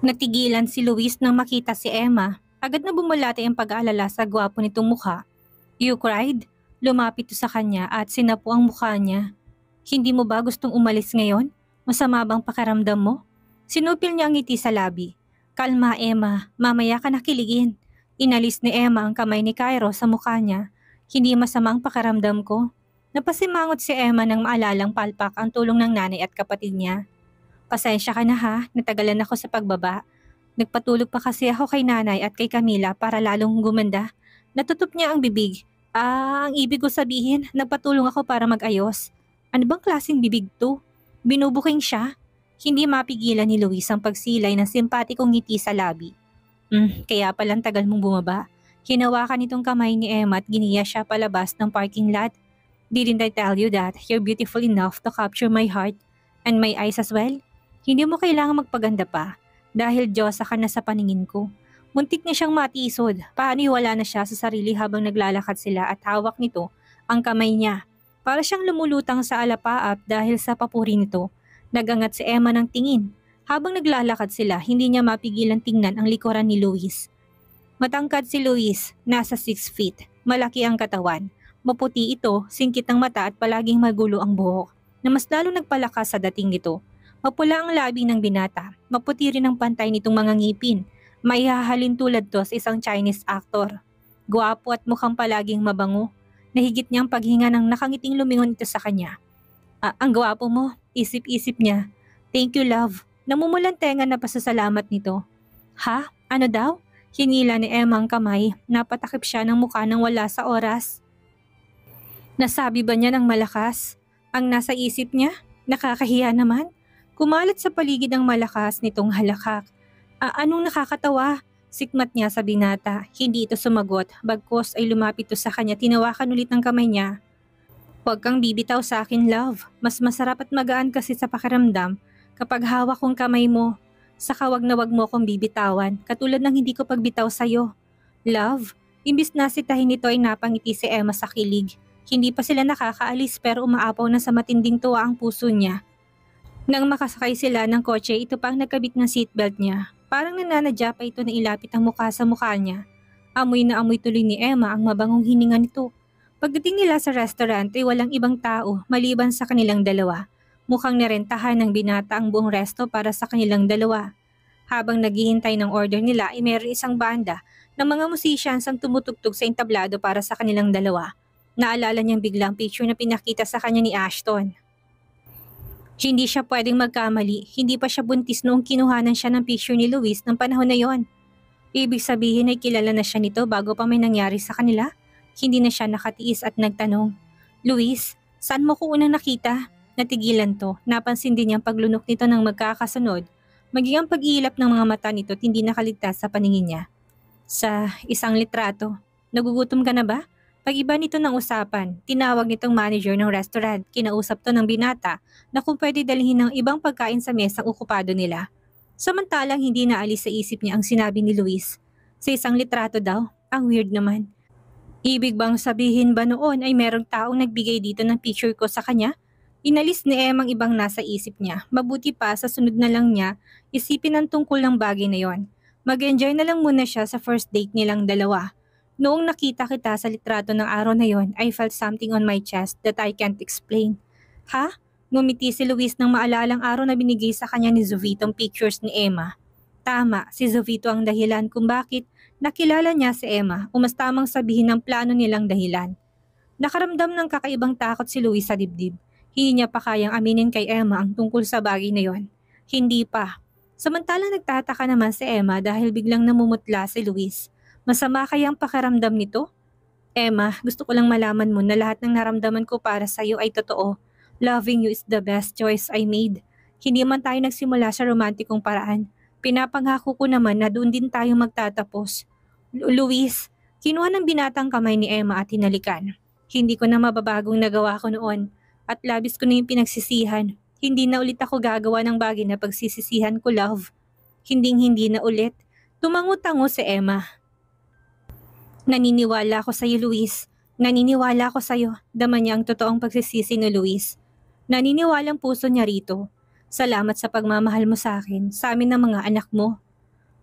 Natigilan si Luis nang makita si Emma. Agad na bumulati ang pag-aalala sa gwapo nitong mukha. "You cried?" Lumapit to sa kanya at sinapu ang mukha niya. "Hindi mo ba gustong umalis ngayon? Masama bang pakiramdam mo?" Sinupil niya ang ngiti sa labi. "Kalma, Emma. Mamaya ka nakiligin." Inalis ni Emma ang kamay ni Cairo sa mukha niya. "Hindi masama ang pakiramdam ko." Napasimangot si Emma nang maalalang palpak ang tulong ng nanay at kapatid niya. "Pasensya ka na ha, natagalan ako sa pagbaba. Nagpatulog pa kasi ako kay nanay at kay Camila para lalong gumanda." Natutup niya ang bibig. Ang ibig ko sabihin, nagpatulong ako para mag-ayos." Ano bang klaseng bibig to? Binubuking siya? Hindi mapigilan ni Luis ang pagsilay ng simpatikong ngiti sa labi. Kaya palang tagal mong bumaba." Hinawakan itong kamay ni Emma at giniya siya palabas ng parking lot. "Didn't I tell you that you're beautiful enough to capture my heart and my eyes as well? Hindi mo kailangang magpaganda pa dahil Diyosa ka na sa paningin ko." Muntik na siyang matisod. Paano wala na siya sa sarili habang naglalakad sila at hawak nito ang kamay niya. Para siyang lumulutang sa alapaap dahil sa papuri nito. Nagangat si Emma ng tingin. Habang naglalakad sila, hindi niya mapigilan tingnan ang likuran ni Luis. Matangkad si Luis, nasa 6 feet. Malaki ang katawan. Maputi ito, singkit ang mata at palaging magulo ang buhok, na mas lalo nagpalakas sa dating nito. Mapula ang labi ng binata. Maputi rin ang pantay nitong mga ngipin. Maihahalin tulad to sa isang Chinese actor. Gwapo at mukhang palaging mabango. Nahigit niyang paghinga nang nakangiting lumingon ito sa kanya. Ang gwapo mo," isip-isip niya. "Thank you, love." Namumulan tenga na pasasalamat nito. "Ha? Ano daw?" Hinila ni Emma ang kamay. Napatakip siya ng mukha nang wala sa oras. Nasabi ba niya ng malakas ang nasa isip niya? Nakakahiya naman. Kumalat sa paligid ang malakas nitong halakak. Anong nakakatawa?" Sikmat niya sa binata. Hindi ito sumagot. Bagkos ay lumapit to sa kanya. Tinawakan ulit ng kamay niya. "Huwag kang bibitaw sa akin, love. Mas masarap at magaan kasi sa pakiramdam kapag hawak kong kamay mo. Saka wag na wag mo akong bibitawan, katulad ng hindi ko pagbitaw sa'yo." "Love?" Imbis na sitahin nito ay napangiti si Emma sa kilig. Hindi pa sila nakakaalis pero umaapaw na sa matinding tuwa ang puso niya. Nang makasakay sila ng kotse, ito pa ang nagkabit ng seatbelt niya. Parang nananadya pa ito na ilapit ang mukha sa mukha niya. Amoy na amoy tuloy ni Emma ang mabangong hininga nito. Pagdating nila sa restaurant ay walang ibang tao maliban sa kanilang dalawa. Mukhang narentahan ng binata ang buong resto para sa kanilang dalawa. Habang naghihintay ng order nila ay mayroon isang banda ng mga musicians ang tumutugtog sa entablado para sa kanilang dalawa. Naalala niyang biglang picture na pinakita sa kanya ni Ashton. Hindi siya pwedeng magkamali. Hindi pa siya buntis noong kinuhanan siya ng picture ni Luis ng panahon na yon. Ibig sabihin ay kilala na siya nito bago pa may nangyari sa kanila. Hindi na siya nakatiis at nagtanong, "Luis, saan mo ko unang nakita?" Natigilan to. Napansin din niyang paglunok nito ng magkakasunod. Maging ang pag-iilap ng mga mata nito hindi nakaligtas sa paningin niya. "Sa isang litrato. Nagugutom ka na ba?" Pag-iba nito ng usapan, tinawag nitong manager ng restaurant. Kinausap to ng binata na kung pwede dalhin ng ibang pagkain sa mesang okupado nila. Samantalang hindi naalis sa isip niya ang sinabi ni Luis. Sa isang litrato daw, ang weird naman. Ibig bang sabihin ba noon ay merong taong nagbigay dito ng picture ko sa kanya? Inalis ni Emma ang ibang nasa isip niya. Mabuti pa sa sunod na lang niya isipin ang tungkol ng bagay na yon. Mag-enjoy na lang muna siya sa first date nilang dalawa. Noong nakita kita sa litrato ng araw na yon, I felt something on my chest that I can't explain. Ha? Ngumiti si Luis nang maalalang araw na binigay sa kanya ni Zovito ang pictures ni Emma. Tama, si Zovito ang dahilan kung bakit nakilala niya si Emma o mas tamang sabihin ang plano nilang dahilan. Nakaramdam ng kakaibang takot si Luis sa dibdib. Hindi niya pa kayang aminin kay Emma ang tungkol sa bagay na yon. Hindi pa. Samantalang nagtataka naman si Emma dahil biglang namumutla si Luis. Masama kayang pakiramdam nito? "Emma, gusto ko lang malaman mo na lahat ng naramdaman ko para sa'yo ay totoo. Loving you is the best choice I made. Hindi man tayo nagsimula sa romantikong paraan. Pinapangako ko naman na doon din tayo magtatapos." Luis, kinuha ng binatang kamay ni Emma at hinalikan. "Hindi ko na mababagong nagawa ko noon at labis ko na yung pinagsisihan. Hindi na ulit ako gagawa ng bagay na pagsisisihan ko, love." Hindi na ulit. Tumango-tango si Emma. "Naniniwala ako sa'yo, Luis. Naniniwala ako sa'yo." Dama niya ang totoong pagsisisi ni Luis. Naniniwalang puso niya rito. "Salamat sa pagmamahal mo sa akin, sa amin ng mga anak mo."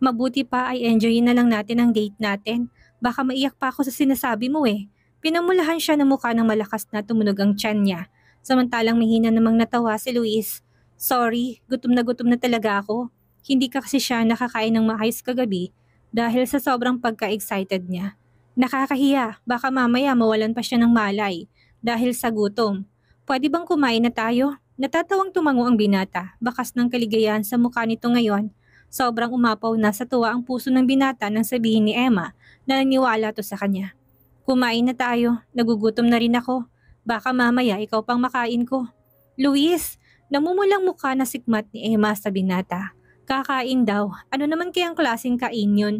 Mabuti pa ay enjoyin na lang natin ang date natin. Baka maiyak pa ako sa sinasabi mo eh. Pinamulahan siya ng mukha ng malakas na tumunog ang tiyan niya. Samantalang mahina namang natawa si Luis. Sorry, gutom na talaga ako. Hindi kasi siya nakakain ng maayos kagabi dahil sa sobrang pagka-excited niya. Nakakahiya, baka mamaya mawalan pa siya ng malay dahil sa gutom. Pwede bang kumain na tayo? Natatawang tumango ang binata, bakas ng kaligayahan sa mukha nito ngayon. Sobrang umapaw na sa tuwa ang puso ng binata nang sabihin ni Emma na naniwala to sa kanya. Kumain na tayo, nagugutom na rin ako. Baka mamaya ikaw pang makain ko. Luis, namumulang mukha na sikmat ni Emma sa binata. Kakain daw, ano naman kayang klaseng kain yun?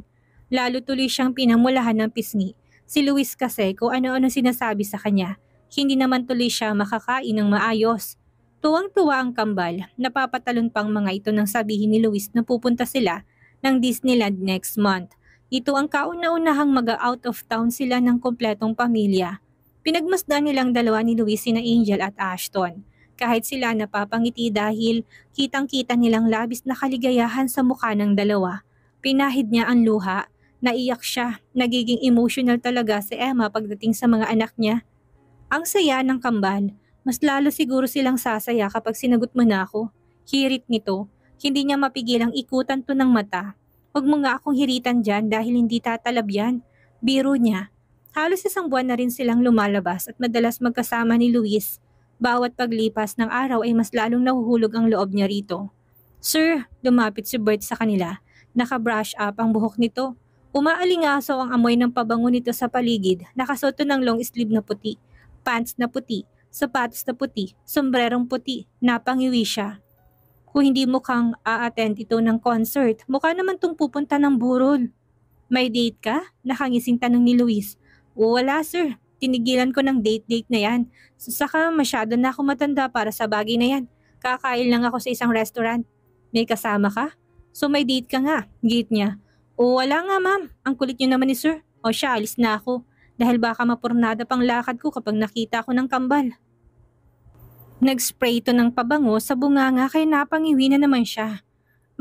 Lalo tuloy siyang pinamulahan ng pisngi. Si Luis kasi kung ano-ano sinasabi sa kanya, hindi naman tuloy siya makakain ng maayos. Tuwang-tuwa ang kambal, napapatalon pang mga ito nang sabihin ni Luis na pupunta sila ng Disneyland next month. Ito ang kauna-unahang mag-out of town sila ng kompletong pamilya. Pinagmasdan nilang dalawa ni Luis sina Angel at Ashton. Kahit sila napapangiti dahil kitang-kita nilang labis na kaligayahan sa mukha ng dalawa. Pinahid niya ang luha, naiyak siya, nagiging emotional talaga si Emma pagdating sa mga anak niya. Ang saya ng kambal. Mas lalo siguro silang sasaya kapag sinagot mo na ako. Hirit nito. Hindi niya mapigilang ikutan to ng mata. Huwag mo nga akong hiritan dyan dahil hindi tatalab yan. Biro niya. Halos isang buwan na rin silang lumalabas at madalas magkasama ni Luis. Bawat paglipas ng araw ay mas lalong nahuhulog ang loob niya rito. Sir, lumapit si Bert sa kanila. Naka-brush up ang buhok nito. Umaalingaso ang amoy ng pabango nito sa paligid. Nakasuot ng long sleeve na puti, pants na puti, sapatos na puti, sombrerong puti, napangiwi siya. Kung hindi mukhang a-attend ito ng concert, mukha naman tong pupunta ng burol. May date ka? Nakangising tanong ni Luis. O wala sir, tinigilan ko ng date na yan. Saka masyado na ako matanda para sa bagay na yan. Kakain lang ako sa isang restaurant. May kasama ka? So may date ka nga, gate niya. O wala nga ma'am, ang kulit niyo naman ni sir. O siya, alis na ako. Dahil baka mapurnada pang lakad ko kapag nakita ko ng kambal. Nag-spray ito ng pabango sa bunganga kaya napangiwi na naman siya.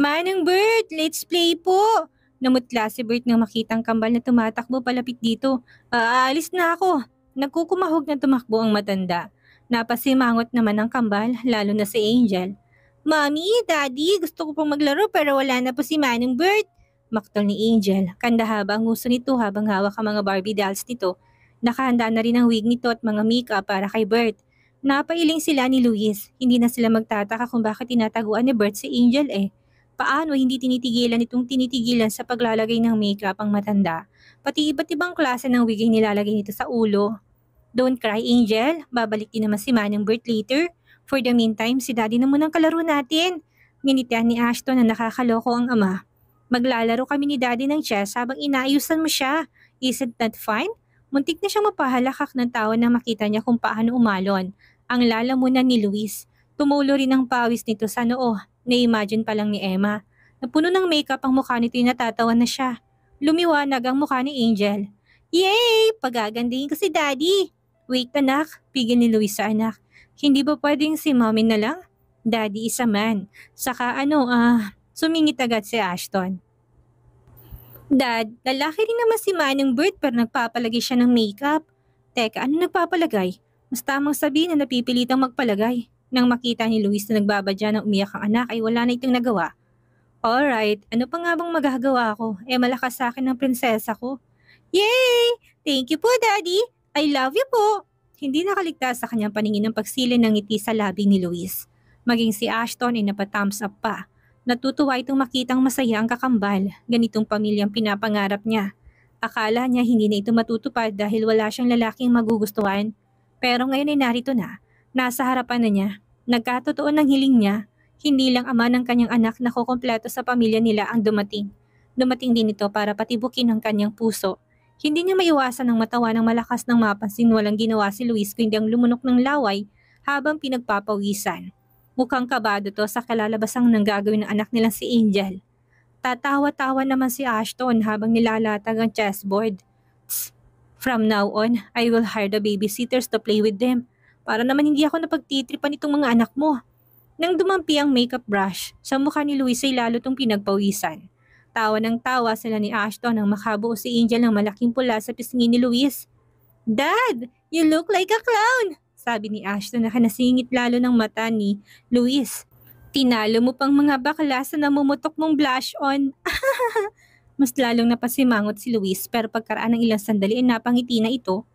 Manang Bert, let's play po! Namutla si Bert nang makitang kambal na tumatakbo palapit dito. Aalis na ako. Nagkukumahog na tumakbo ang matanda. Napasimangot naman ang kambal, lalo na si Angel. Mommy, Daddy, gusto ko pong maglaro pero wala na po si Manang Bert. Maktol ni Angel, kandahaba ang nguso nito habang hawak ang mga Barbie dolls nito. Nakahanda na rin ang wig nito at mga makeup para kay Bert. Napailing sila ni Luis, hindi na sila magtataka kung bakit tinataguan ni Bert si Angel eh. Paano hindi tinitigilan itong tinitigilan sa paglalagay ng makeup ang matanda? Pati iba't ibang klase ng wig ang nilalagay nito sa ulo. Don't cry Angel, babalik din naman si Manang Bert later. For the meantime, si Daddy na munang kalaro natin. Nginitian ni Ashton na nakakaloko ang ama. Maglalaro kami ni Daddy ng chess habang inaayusan mo siya. Isn't that fine? Muntik na siyang mapahalakak ng tawa na makita niya kung paano umalon. Ang lalamunan ni Luis. Tumulo rin ang pawis nito sa noo. Na-imagine pa lang ni Emma. Napuno ng makeup ang mukha nito yung natatawa na siya. Lumiwanag ang mukha ni Angel. Yay! Pagagandahin ko si Daddy! Wait anak, pigil ni Luis sa anak. Hindi ba pwedeng si Mommy na lang? Daddy is a man. Saka sumingit agad si Ashton. Dad, lalaki rin naman si Manang Bert pero nagpapalagay siya ng makeup. Teka, ano nagpapalagay? Mas tamang sabihin na napipilitang magpalagay. Nang makita ni Luis na nagbabadya ng umiyak ang anak ay wala na itong nagawa. Alright, ano pa nga bang magagawa ko? Malakas sa akin ng prinsesa ko. Yay! Thank you po, Daddy! I love you po! Hindi nakaligtas sa kanyang paningin ng pagsilin ng ngiti sa labi ni Luis. Maging si Ashton ay napa-thumbs up pa. Natutuwa itong makitang masaya ang kakambal, ganitong pamilyang pinapangarap niya. Akala niya hindi na ito matutupad dahil wala siyang lalaking magugustuhan. Pero ngayon ay narito na, nasa harapan na niya. Nagkatotoo ng hiling niya, hindi lang ama ng kanyang anak na kukumpleto sa pamilya nila ang dumating. Dumating din ito para patibukin ang kanyang puso. Hindi niya maiwasan ng matawa ng malakas ng mapansin walang ginawa si Luis kundi ang lumunok ng laway habang pinagpapawisan. Mukhang kabado to sa kalalabasang nang gagawin ng anak nilang si Angel. Tatawa-tawa naman si Ashton habang nilalatag ang chessboard. Tss, from now on, I will hire the babysitters to play with them. Para naman hindi ako napagtitripan itong mga anak mo. Nang dumampi ang makeup brush, sa mukha ni Luis ay lalo tong pinagpawisan. Tawa ng tawa sila ni Ashton nang makabuo si Angel ng malaking pula sa pisngi ni Luis. "Dad, you look like a clown!" sabi ni Ashton na kanasingit lalo ng mata ni Luis. "Tinalo mo pang mga bakla sa namumutok mong blush on." Mas lalong napasimangot si Luis pero pagkaraan ng ilang sandali ay napangiti na ito.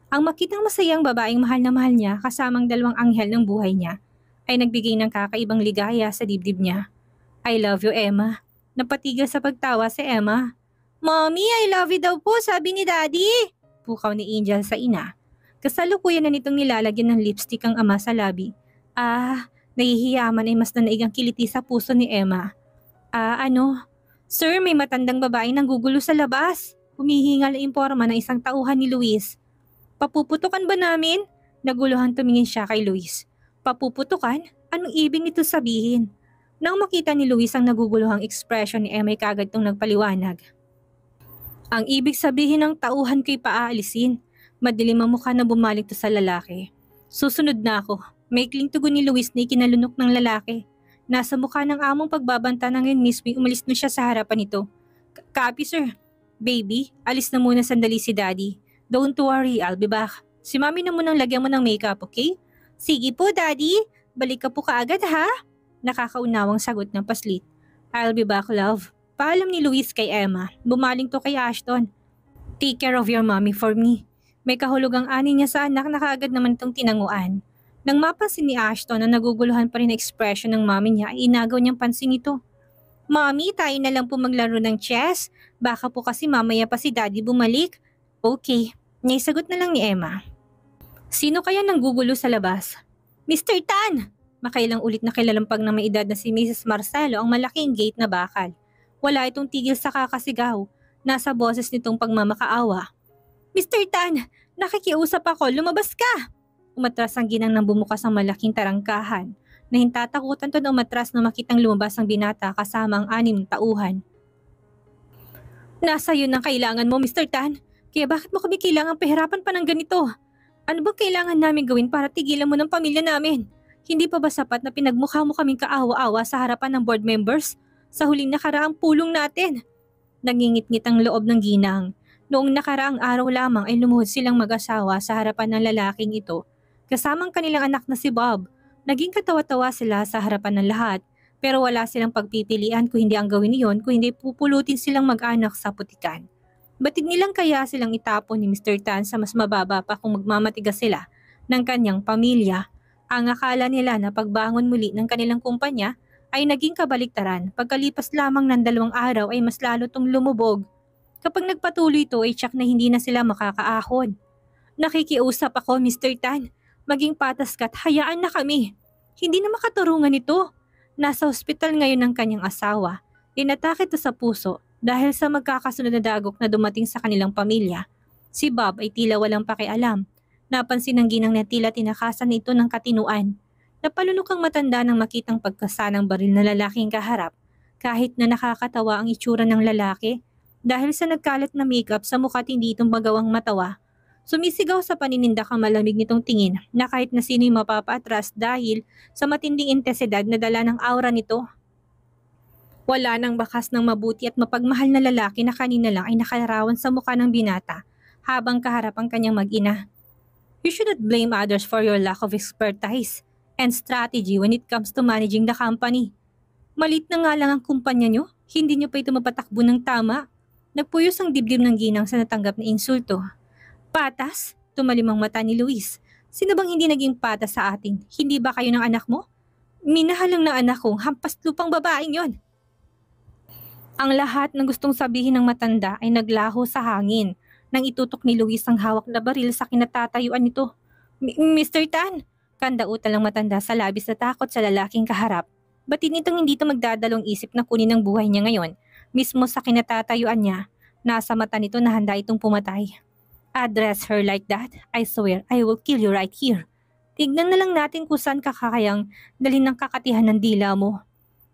Ang makitang masayang babaeng mahal na mahal niya kasamang dalawang anghel ng buhay niya ay nagbigay ng kakaibang ligaya sa dibdib niya. "I love you, Emma." Napatigil sa pagtawa si Emma. "Mommy, I love you daw po, sabi ni Daddy." Pukaw ni Angel sa ina. Kasalukuyan na nitong nilalagyan ng lipstick ang ama sa labi. Nahihiyaman ay mas nanaig ang kiliti sa puso ni Emma. Sir, may matandang babae nanggugulo sa labas." Humihingal na imporma ng isang tauhan ni Luis. "Papuputukan ba namin?" Naguluhan tumingin siya kay Luis. "Papuputukan? Anong ibig nito sabihin?" Nang makita ni Luis ang naguguluhang ekspresyon ni Emma ay kaagad tong nagpaliwanag. "Ang ibig sabihin ng tauhan ko'y paaalisin." Madilim ang mukha na bumalik to sa lalaki. "Susunod na ako." Maikling tugon ni Luis na ikinalunok ng lalaki. Nasa mukha ng among pagbabanta na ngayon mismo umalis na siya sa harapan nito. "Copy, sir." "Baby, alis na muna sandali si Daddy. Don't worry, I'll be back. Si Mami na munang lagyan mo ng makeup, okay?" "Sige po, Daddy. Balik ka po kaagad, ha?" Nakakaunawang sagot ng paslit. "I'll be back, love." Paalam ni Luis kay Emma. Bumaling to kay Ashton. "Take care of your mommy for me." May kahulugang ani niya sa anak na kaagad naman itong tinanguan. Nang mapansin ni Ashton na naguguluhan pa rin ang ekspresyon ng mami niya ay inagaw niyang pansin ito. "Mommy, tayo na lang po maglaro ng chess. Baka po kasi mamaya pa si Daddy bumalik." "Okay." Naisagot na lang ni Emma. Sino kaya nanggugulo sa labas? "Mr. Tan!" Makailang ulit na kilalampag na may edad na si Mrs. Marcelo ang malaking gate na bakal. Wala itong tigil sa kakasigaw. Nasa boses nitong pagmamakaawa. "Mr. Tan, nakikiusap ako, lumabas ka!" Umatras ang ginang nang bumukas ang malaking tarangkahan. Nahintatakutan to na umatras na makitang lumabas ang binata kasama ang 6 tauhan. "Nasa yun ang kailangan mo, Mr. Tan. Kaya bakit mo kami kailangan pahirapan pa ng ganito? Ano bang kailangan namin gawin para tigilan mo ng pamilya namin? Hindi pa ba sapat na pinagmukha mo kaming kaawa-awa sa harapan ng board members sa huling nakaraang pulong natin?" Nangingit-ngit ang loob ng ginang. Noong nakaraang araw lamang ay lumuhod silang mag-asawa sa harapan ng lalaking ito. Kasamang kanilang anak na si Bob. Naging katawa-tawa sila sa harapan ng lahat. Pero wala silang pagpipilian kung hindi ang gawin niyon kung hindi pupulutin silang mag-anak sa putikan. Batid nilang kaya silang itapon ni Mr. Tan sa mas mababa pa kung magmamatigas sila ng kanyang pamilya. Ang akala nila na pagbangon muli ng kanilang kumpanya ay naging kabaliktaran. Pagkalipas lamang ng 2 araw ay mas lalo tong lumubog. Kapag nagpatuloy ito ay tsak na hindi na sila makakaahon. "Nakikiusap ako, Mr. Tan. Maging patas ka't hayaan na kami. Hindi na makaturungan ito." Nasa ospital ngayon ang kanyang asawa. Inatake ito sa puso dahil sa magkakasunod na dagok na dumating sa kanilang pamilya. Si Bob ay tila walang pakialam. Napansin ng ginang na tila tinakasan ito ng katinuan. Napalunok ang matanda nang makitang pagkasanang baril na lalaking kaharap. Kahit na nakakatawa ang itsura ng lalaki, dahil sa nagkalat na makeup sa mukha't hindi itong magawang matawa. Sumisigaw sa paninindak ang malamig nitong tingin na kahit na sino'y mapapaatras dahil sa matinding intensidad na dala ng aura nito. Wala nang bakas ng mabuti at mapagmahal na lalaki na kanina lang ay nakalarawan sa mukha ng binata habang kaharap ang kanyang mag-ina. "You should not blame others for your lack of expertise and strategy when it comes to managing the company. Malit na nga lang ang kumpanya nyo, hindi nyo pa ito mapatakbo ng tama." Nagpuyos ang dibdib ng ginang sa natanggap na insulto. "Patas?" Tumalim ang mata ni Luis. "Sino bang hindi naging patas sa atin? Hindi ba kayo ng anak mo?" "Minahal lang ng anak kong hampas lupang babaeng yon." Ang lahat ng gustong sabihin ng matanda ay naglaho sa hangin nang itutok ni Luis ang hawak na baril sa kinatatayuan nito. "Mr. Tan!" Kandautan lang matanda sa labis na takot sa lalaking kaharap. Batid nitong hindi ito magdadalong isip na kunin ang buhay niya ngayon. Mismo sa kinatatayuan niya, nasa mata nito na handa itong pumatay. "Address her like that, I swear I will kill you right here. Tignan na lang natin kung saan kakayang dalhin ng kakatihan ng dila mo."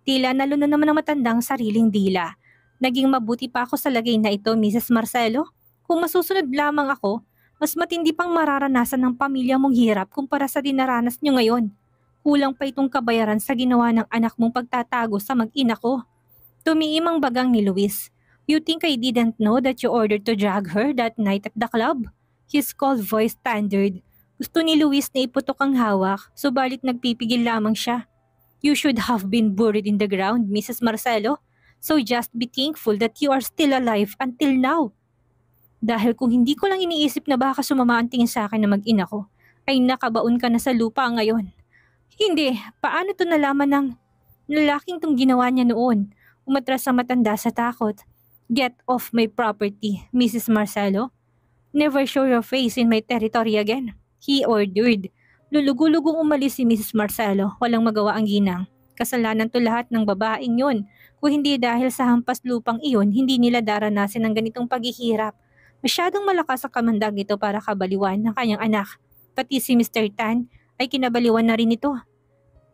Tila naluna naman ang matandang sariling dila. "Naging mabuti pa ako sa lagay na ito, Mrs. Marcelo. Kung masusunod lamang ako, mas matindi pang mararanasan ng pamilya mong hirap kumpara sa dinaranas niyo ngayon. Kulang pa itong kabayaran sa ginawa ng anak mong pagtatago sa mag-ina ko." Tumiim ang bagang ni Luis. You think I didn't know that you ordered to drag her that night at the club? His cold voice thundered. Gusto ni Luis na iputok ang hawak, subalit nagpipigil lamang siya. You should have been buried in the ground, Mrs. Marcelo. So just be thankful that you are still alive until now. Dahil kung hindi ko lang iniisip na baka sumama ang tingin sa akin na mag-ina ko, ay nakabaon ka na sa lupa ngayon. Hindi, paano to nalaman ng lalaking tong ginawa niya noon? Umatras sa matanda sa takot. Get off my property, Mrs. Marcelo. Never show your face in my territory again, he ordered. Lulugulugong umalis si Mrs. Marcelo, walang magawa ang ginang. Kasalanan to lahat ng babaeng yun. Kung hindi dahil sa hampas lupang iyon, hindi nila daranasin ang ganitong paghihirap. Masyadong malakas ang kamandag nito para kabaliwan ng kanyang anak. Pati si Mr. Tan ay kinabaliwan na rin ito.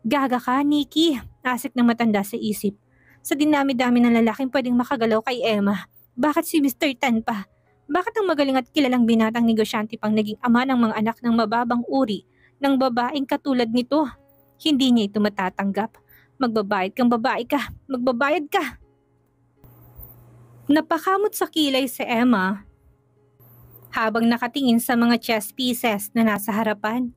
Gaga ka, Nikki, asik ng matanda sa isip. Sa dinami-dami ng lalaking pwedeng makagalaw kay Emma, bakit si Mr. Tan pa? Bakit ang magaling at kilalang binatang negosyante pang naging ama ng mga anak ng mababang uri ng babaeng katulad nito? Hindi niya ito matatanggap. Magbabayad kang babae ka, magbabayad ka. Napakamot sa kilay si Emma habang nakatingin sa mga chess pieces na nasa harapan.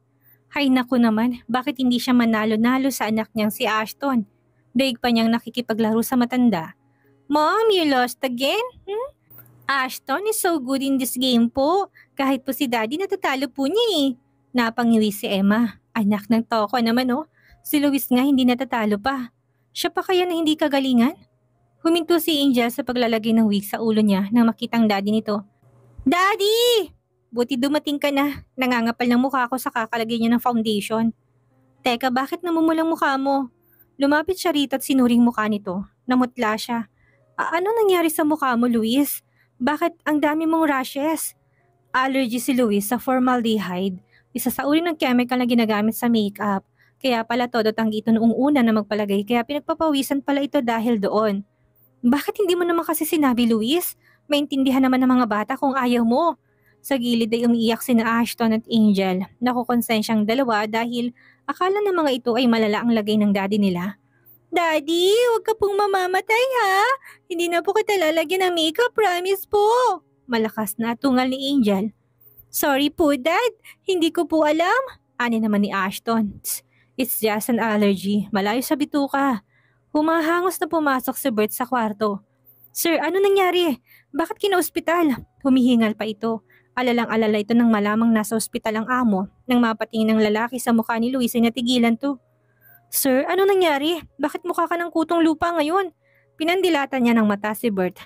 Hay naku naman, bakit hindi siya manalo-nalo sa anak niyang si Ashton? Daig pa niyang nakikipaglaro sa matanda. Mom, you lost again? Ashton is so good in this game po. Kahit po si Daddy natatalo po niya eh. Napangiwi si Emma. Anak ng toko naman oh. Si Luis nga hindi natatalo pa. Siya pa kaya na hindi kagalingan? Huminto si Angel sa paglalagay ng wig sa ulo niya nang makitang daddy nito. Daddy! Buti dumating ka na. Nangangapal ng mukha ko sa kakalagay niya ng foundation. Teka, bakit namumulang mukha mo? Lumapit siya rito at sinuring mukha nito. Namutla siya. Ano nangyari sa mukha mo, Luis? Bakit ang dami mong rashes? Allergy si Luis sa formaldehyde. Isa sa uri ng chemical na ginagamit sa makeup. Kaya pala todo tanggi ito noong una na magpalagay kaya pinagpapawisan pala ito dahil doon. Bakit hindi mo naman kasi sinabi, Luis? Maintindihan naman ng mga bata kung ayaw mo. Sa gilid ay umiiyak sina Ashton at Angel. Nakukonsensyang dalawa dahil akala ng mga ito ay malala ang lagay ng daddy nila. Daddy, huwag ka pong mamamatay ha. Hindi na po kita lalagyan ng makeup, promise po. Malakas na tungal ni Angel. Sorry po, Dad. Hindi ko po alam. Ani naman ni Ashton. It's just an allergy. Malayo sa bituka. Humahangos na pumasok si Bert sa kwarto. Sir, ano nangyari? Bakit kina-ospital? Humihingal pa ito. Alalang-alala ito nang malamang nasa ospital ang amo nang mapatingin ng lalaki sa mukha ni Luis ay natigilan to. Sir, ano nangyari? Bakit mukha ka ng kutong lupa ngayon? Pinandilatan niya ng mata si Bert.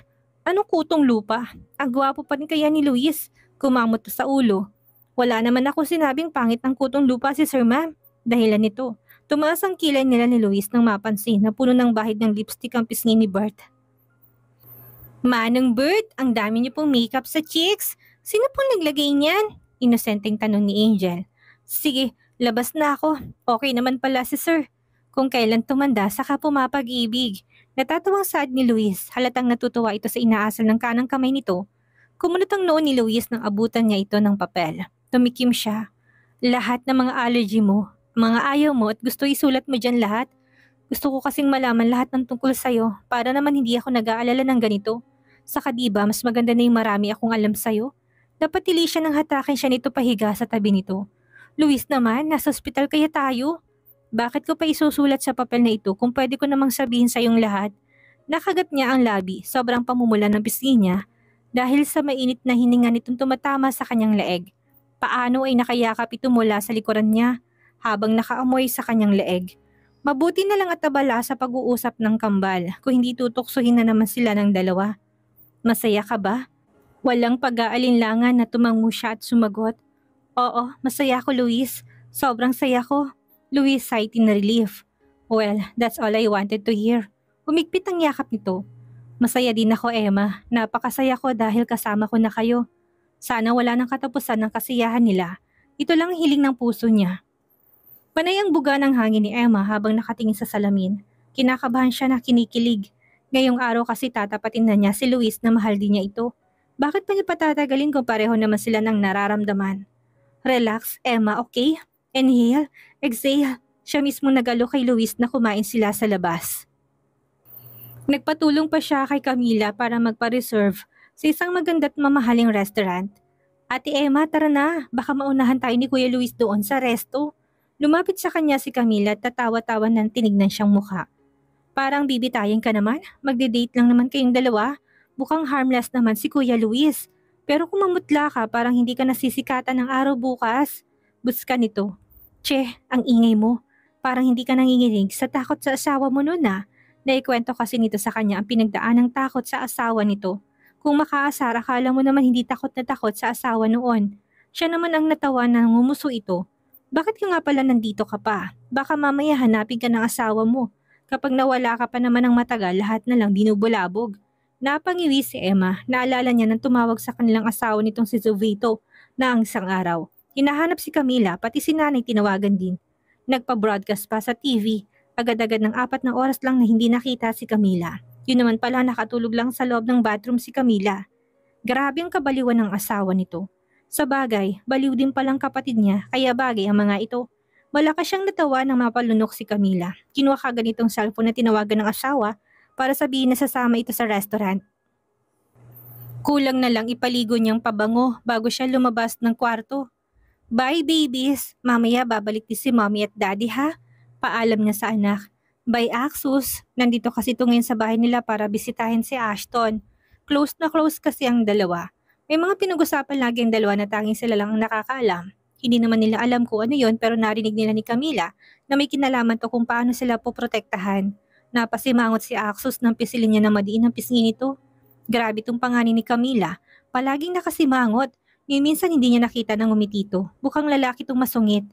Anong kutong lupa? Ang gwapo pa rin kaya ni Luis. Kumamot to sa ulo. Wala naman ako sinabing pangit ng kutong lupa si Sir Ma'am. Dahilan nito, tumaas ang kilay nila ni Luis nang mapansin na puno ng bahid ng lipstick ang pisngi ni Bert. Manong Bert, ang dami niyo pong makeup sa cheeks. Sino pong naglagay niyan? Inosenteng tanong ni Angel. Sige, labas na ako. Okay naman pala si Sir. Kung kailan tumanda, saka pumapag-ibig. Natatawang saad ni Luis, halatang natutuwa ito sa inaasal ng kanang kamay nito. Kumunot ang noon ni Luis nang abutan niya ito ng papel. Tumikim siya. Lahat ng mga allergy mo, mga ayaw mo at gusto isulat mo dyan lahat. Gusto ko kasing malaman lahat ng tungkol sa'yo para naman hindi ako nag-aalala ng ganito. Saka diba, mas maganda na yung marami akong alam sa'yo. Dapat tili siya ng hatakin siya nito pahiga sa tabi nito. Luis naman, nasa ospital kaya tayo. Bakit ko pa isusulat sa papel na ito kung pwede ko namang sabihin sa iyong lahat? Nakagat niya ang labi, sobrang pamumula ng pisngi niya dahil sa mainit na hininga nitong tumatama sa kanyang leeg. Paano ay nakayakap ito mula sa likuran niya habang nakaamoy sa kanyang leeg. Mabuti na lang at abala sa pag-uusap ng kambal kung hindi tutuksuhin na naman sila ng dalawa. Masaya ka ba? Walang pag-aalinlangan na tumango siya at sumagot. Oo, masaya ko, Luis. Sobrang saya ko. Luis sighed in relief. Well, that's all I wanted to hear. Humigpit ang yakap nito. Masaya din ako, Emma. Napakasaya ko dahil kasama ko na kayo. Sana wala nang katapusan ng kasiyahan nila. Ito lang ang hiling ng puso niya. Panay ang buga ng hangin ni Emma habang nakatingin sa salamin. Kinakabahan siya na kinikilig. Ngayong araw kasi tatapatin na niya si Luis na mahal din niya ito. Bakit pa niya patatagalin kung pareho naman sila ng nararamdaman? Relax, Emma, okay? Inhale, exhale. Siya mismo nagalo kay Luis na kumain sila sa labas. Nagpatulong pa siya kay Camila para magpa-reserve sa isang maganda at mamahaling restaurant. Ate Emma, tara na. Baka maunahan tayo ni Kuya Luis doon sa resto. Lumapit sa kanya si Camila at tatawa-tawa ng tinignan siyang mukha. Parang bibitayin ka naman. Magde-date lang naman kayong dalawa. Bukang harmless naman si Kuya Luis. Pero kung mamutla ka, parang hindi ka nasisikatan ng araw bukas. Bus ka nito. Che, ang ingay mo. Parang hindi ka nanginginig sa takot sa asawa mo noon na. Naikwento kasi nito sa kanya ang pinagdaan ng takot sa asawa nito. Kung makaasar, akala mo naman hindi takot na takot sa asawa noon. Siya naman ang natawa na ngumuso ito. Bakit ka nga pala nandito ka pa? Baka mamaya hanapin ka ng asawa mo. Kapag nawala ka pa naman ng matagal, lahat na lang binubulabog. Napangiwi si Emma, naalala niya nang tumawag sa kanilang asawa nitong si Jovito na ang isang araw. Hinahanap si Camila, pati si nanay tinawagan din. Nagpa-broadcast pa sa TV, agad-agad ng 4 na oras lang na hindi nakita si Camila. Yun naman pala nakatulog lang sa loob ng bathroom si Camila. Grabe ang kabaliwan ng asawa nito. Sa bagay, baliw din palang kapatid niya, kaya bagay ang mga ito. Malakas siyang natawa nang mapalunok si Camila. Kinuha kagad itong cellphone na tinawagan ng asawa para sabihin na sasama ito sa restaurant. Kulang na lang ipaligo niyang pabango bago siya lumabas ng kwarto. Bye babies, mamaya babalik din si mommy at daddy ha. Paalam niya sa anak. Bye Axus, nandito kasi ito ngayon sa bahay nila para bisitahin si Ashton. Close na close kasi ang dalawa. May mga pinag-usapan lagi ang dalawa na tanging sila lang ang nakakaalam. Hindi naman nila alam kung ano yon pero narinig nila ni Camila na may kinalaman to kung paano sila poprotektahan. Napasimangot si Axus nang pisilin niya na madiin ang pisngi nito. Grabe tong panganin ni Camila. Palaging nakasimangot. Ni minsan hindi niya nakita ng umitito. Bukang lalaki tong masungit.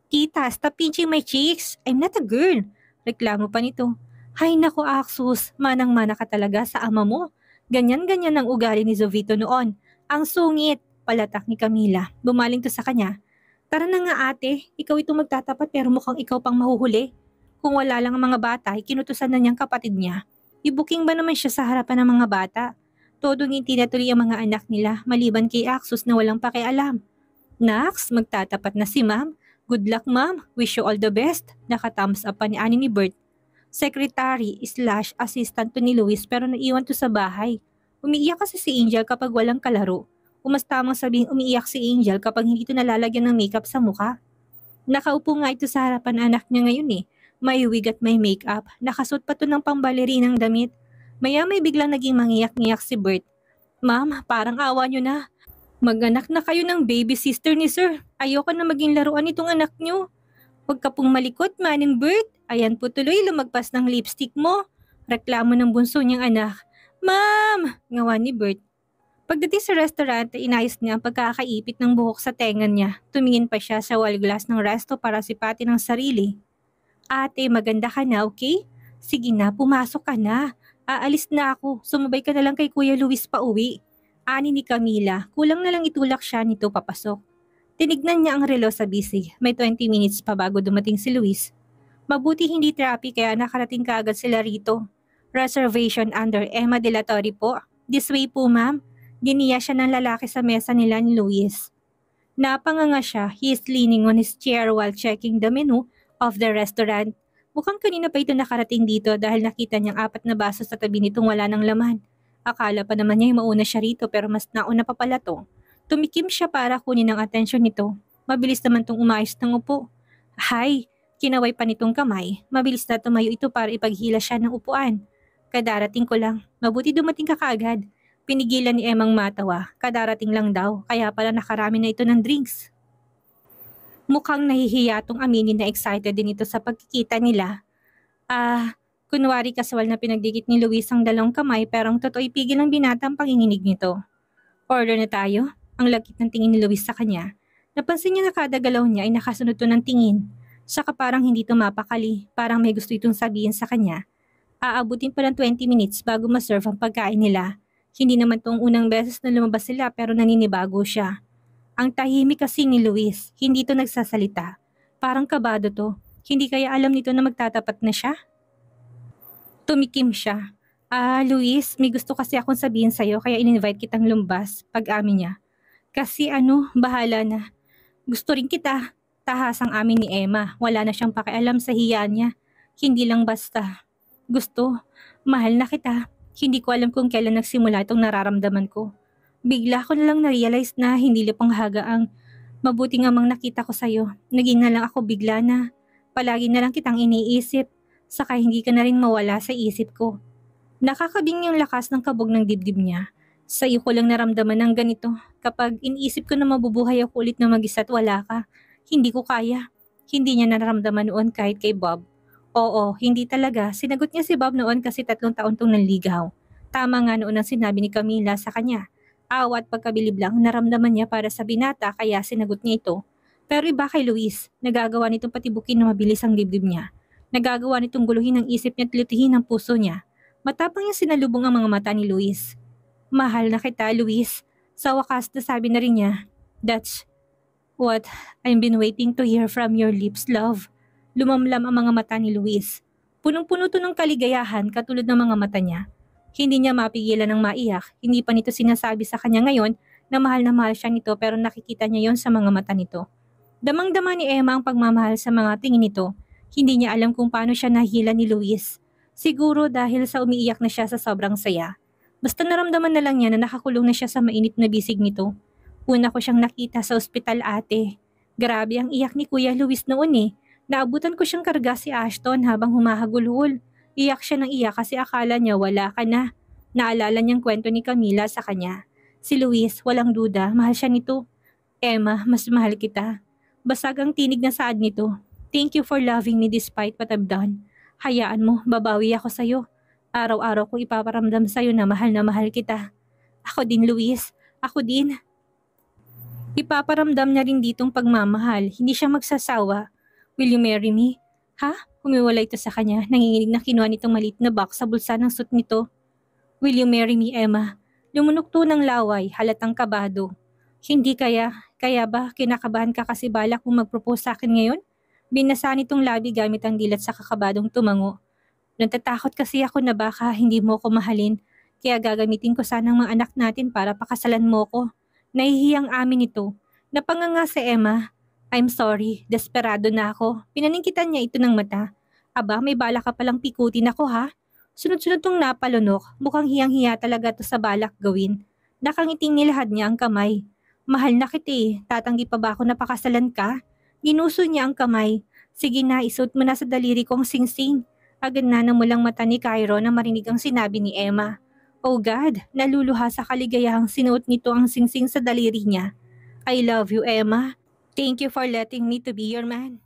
Tita, stop pinching my cheeks. I'm not a girl. Reklamo pa nito. Hay nako Axus, manang-mana ka talaga sa ama mo. Ganyan-ganyan ang ugali ni Jovito noon. Ang sungit, palatak ni Camila. Bumaling to sa kanya. Tara na nga ate, ikaw itong magtatapat pero mukhang ikaw pang mahuhuli. Kung wala lang ang mga bata, kinutusan na niyang kapatid niya. Ibuking ba naman siya sa harapan ng mga bata? Todo ngiti na tuloy ang mga anak nila maliban kay Axus na walang pakialam. Nax, magtatapat na si ma'am. Good luck ma'am, wish you all the best. Naka-thumbs up pa ni Ani ni Bert. Secretary/assistant to ni Luis pero naiwan to sa bahay. Umiiyak kasi si Angel kapag walang kalaro. Mas tamang sabihing umiiyak si Angel kapag hindi ito nalalagyan ng makeup sa mukha. Nakaupo nga ito sa harapan anak niya ngayon eh. May wig at may makeup. Nakasuot pa to ng pambalerinang damit. Maya may biglang naging mangiyak-ngiyak si Bert. Ma'am, parang awa niyo na. Mag-anak na kayo ng baby sister ni sir. Ayoko na maging laruan itong anak niyo. Huwag ka pong malikot, Manning Bert. Ayan po tuloy lumagpas ng lipstick mo. Reklamo ng bunso niyang anak. Ma'am! Ngawa ni Bert. Pagdating sa restaurant, inayos niya ang pagkakaipit ng buhok sa tenga niya. Tumingin pa siya sa wall glass ng resto para sipatin ang sarili. Ate, maganda ka na, okay? Sige na, pumasok ka na. Aalis na ako. Sumabay ka na lang kay Kuya Luis pa uwi. Ani ni Camila, kulang na lang itulak siya nito papasok. Tinignan niya ang relo sa busy. May 20 minutes pa bago dumating si Luis. Mabuti hindi traffic kaya nakarating kaagad sila rito. Reservation under Emma de la Torre po. This way po ma'am. Diniya siya ng lalaki sa mesa nila ni Luis. Napanganga siya. He is leaning on his chair while checking the menu of the restaurant. Mukhang kanina pa ito nakarating dito dahil nakita niyang 4 na baso sa tabi nitong wala ng laman. Akala pa naman niya mauna siya rito pero mas nauna pa pala to. Tumikim siya para kunin ang atensyon nito. Mabilis naman tong umayos ng upo. Hay! Kinaway pa nitong kamay. Mabilis na tumayo ito para ipaghila siya ng upuan. Kadarating ko lang. Mabuti dumating ka kaagad. Pinigilan ni Emang matawa. Kadarating lang daw. Kaya pala nakarami na ito ng drinks. Mukhang nahihiya tong aminin na excited din ito sa pagkikita nila. Kunwari kaswal na pinagdikit ni Luis ang dalawang kamay pero ang totoo ipigil ng binata ang panginginig nito. Order na tayo? Ang lagkit ng tingin ni Luis sa kanya. Napansin niya na kada galaw niya ay nakasunod to ng tingin. Saka parang hindi to mapakali, parang may gusto itong sabihin sa kanya. Aabutin pa ng 20 minutes bago ma-serve ang pagkain nila. Hindi naman tong unang beses na lumabas sila pero naninibago siya. Ang tahimik kasi ni Luis, hindi to nagsasalita. Parang kabado to, hindi kaya alam nito na magtatapat na siya? Tumikim siya. Luis, may gusto kasi akong sabihin sa'yo kaya in-invite kitang lumbas pag-amin niya. Kasi bahala na. Gusto rin kita. Tahasang amin ni Emma. Wala na siyang pakialam sa hiya niya. Hindi lang basta. gusto, mahal na kita. Hindi ko alam kung kailan nagsimula itong nararamdaman ko. Bigla ko na lang na-realize na hindi lipanghaga ang mabuti ngamang nakita ko sa'yo. Naging na lang ako bigla na palagi na lang kitang iniisip, saka hindi ka na rin mawala sa isip ko. Nakakabing yung lakas ng kabog ng dibdib niya. Sa iyo ko lang naramdaman ng ganito. Kapag iniisip ko na mabubuhay ako ulit na mag-isa at wala ka, hindi ko kaya. Hindi niya nararamdaman noon kahit kay Bob. Oo, hindi talaga. Sinagot niya si Bob noon kasi 3 taon tong nanligaw. Tama nga noon ang sinabi ni Camila sa kanya. Awa at pagkabilib lang naramdaman niya para sa binata kaya sinagot niya ito. Pero iba kay Luis, nagagawa nitong patibukin na mabilis ang dibdib niya. Nagagawa nitong guluhin ang isip niya at litihin ang puso niya. Matapang yung sinalubong ang mga mata ni Luis. Mahal na kita, Luis. Sa wakas nasabi na rin niya. That's what I've been waiting to hear from your lips, love. Lumamlam ang mga mata ni Luis. Punong-puno to ng kaligayahan katulad ng mga mata niya. Hindi niya mapigilan ng maiyak. Hindi pa nito sinasabi sa kanya ngayon na mahal siya nito pero nakikita niya yon sa mga mata nito. Damang-dama ni Emma ang pagmamahal sa mga tingin nito. Hindi niya alam kung paano siya nahila ni Luis. Siguro dahil sa umiiyak na siya sa sobrang saya. Basta naramdaman na lang niya na nakakulong na siya sa mainit na bisig nito. Una ko siyang nakita sa ospital, ate. Grabe ang iyak ni Kuya Luis noon eh. Naabutan ko siyang karga si Ashton habang humahagulhol. Iyak siya ng iyak kasi akala niya wala ka na. Naalala niyang kwento ni Camila sa kanya. Si Luis, walang duda, mahal siya nito. Emma, mas mahal kita. Basag ang tinig na saad nito. Thank you for loving me despite what I've done. Hayaan mo, babawi ako sa'yo. Araw-araw ko ipaparamdam sa'yo na mahal kita. Ako din, Luis. Ako din. Ipaparamdam niya rin ditong pagmamahal. Hindi siya magsasawa. Will you marry me? Ha? Humiwala ito sa kanya. Nanginginig na kinuha nitong maliit na box sa bulsa ng suit nito. Will you marry me, Emma? Lumunok to ng laway, halatang kabado. Hindi kaya ba kinakabahan ka kasi balak mong mag-propose sa akin ngayon? Binasa nitong labi gamit ang dilat sa kakabadong tumango. Natatakot kasi ako na baka hindi mo ko mahalin, kaya gagamitin ko sana ang mga anak natin para pakasalan mo ko. Nahihiyang amin ito. Napanganga si Emma. I'm sorry, desperado na ako. Pinaningkitan niya ito ng mata. Aba, may bala ka palang pikutin ako ha? Sunod-sunod tong napalunok, mukhang hiyang-hiya talaga to sa balak gawin. Nakangiting nilahad niya ang kamay. Mahal na kita eh, tatanggi pa ba ako na pakasalan ka? Ginuso niya ang kamay. Sige na, isuot mo na sa daliri ko ang singsing. Agad na namulang mata ni Cairo na marinig ang sinabi ni Emma. Oh God, naluluha sa kaligayahang sinuot nito ang singsing sa daliri niya. I love you, Emma. Thank you for letting me to be your man.